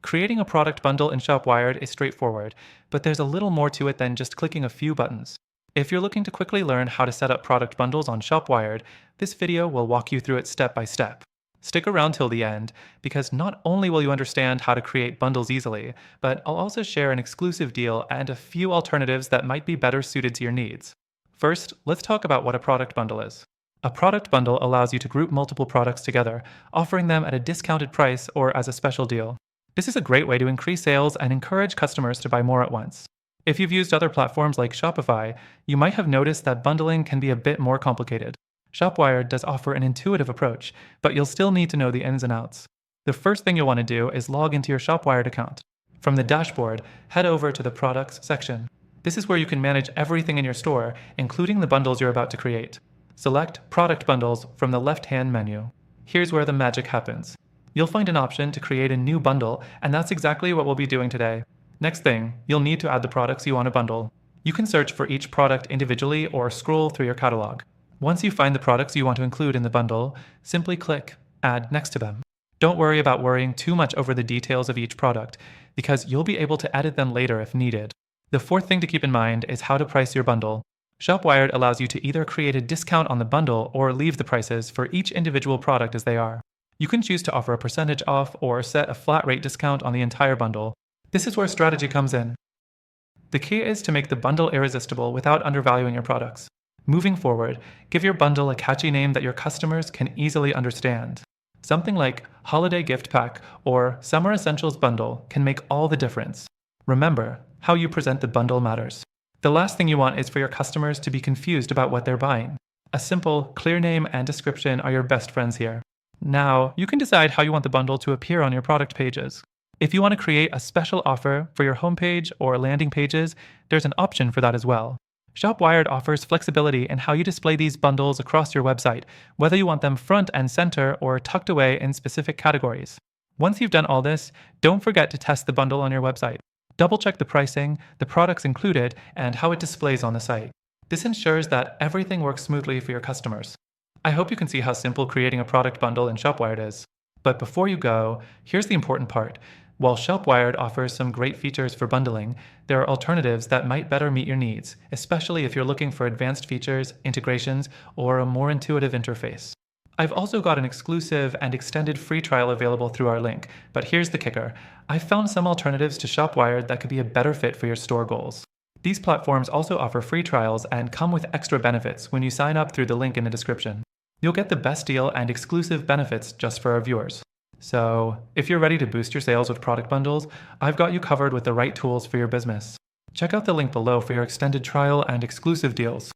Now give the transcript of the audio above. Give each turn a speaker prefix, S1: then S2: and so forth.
S1: Creating a product bundle in ShopWired is straightforward, but there's a little more to it than just clicking a few buttons. If you're looking to quickly learn how to set up product bundles on ShopWired, this video will walk you through it step by step. Stick around till the end, because not only will you understand how to create bundles easily, but I'll also share an exclusive deal and a few alternatives that might be better suited to your needs. First, let's talk about what a product bundle is. A product bundle allows you to group multiple products together, offering them at a discounted price or as a special deal. This is a great way to increase sales and encourage customers to buy more at once. If you've used other platforms like Shopify, you might have noticed that bundling can be a bit more complicated. ShopWired does offer an intuitive approach, but you'll still need to know the ins and outs. The first thing you'll want to do is log into your ShopWired account. From the dashboard, head over to the Products section. This is where you can manage everything in your store, including the bundles you're about to create. Select Product Bundles from the left-hand menu. Here's where the magic happens. You'll find an option to create a new bundle, and that's exactly what we'll be doing today. Next thing, you'll need to add the products you want to bundle. You can search for each product individually or scroll through your catalog. Once you find the products you want to include in the bundle, simply click Add next to them. Don't worry about worrying too much over the details of each product, because you'll be able to edit them later if needed. The fourth thing to keep in mind is how to price your bundle. ShopWired allows you to either create a discount on the bundle or leave the prices for each individual product as they are. You can choose to offer a percentage off or set a flat rate discount on the entire bundle. This is where strategy comes in. The key is to make the bundle irresistible without undervaluing your products. Moving forward, give your bundle a catchy name that your customers can easily understand. Something like Holiday Gift Pack or Summer Essentials Bundle can make all the difference. Remember, how you present the bundle matters. The last thing you want is for your customers to be confused about what they're buying. A simple, clear name and description are your best friends here. Now, you can decide how you want the bundle to appear on your product pages. If you want to create a special offer for your homepage or landing pages, there's an option for that as well. ShopWired offers flexibility in how you display these bundles across your website, whether you want them front and center or tucked away in specific categories. Once you've done all this, don't forget to test the bundle on your website. Double-check the pricing, the products included, and how it displays on the site. This ensures that everything works smoothly for your customers. I hope you can see how simple creating a product bundle in ShopWired is. But before you go, here's the important part. While ShopWired offers some great features for bundling, there are alternatives that might better meet your needs, especially if you're looking for advanced features, integrations, or a more intuitive interface. I've also got an exclusive and extended free trial available through our link, but here's the kicker. I've found some alternatives to ShopWired that could be a better fit for your store goals. These platforms also offer free trials and come with extra benefits when you sign up through the link in the description. You'll get the best deal and exclusive benefits just for our viewers. So, if you're ready to boost your sales with product bundles, I've got you covered with the right tools for your business. Check out the link below for your extended trial and exclusive deals.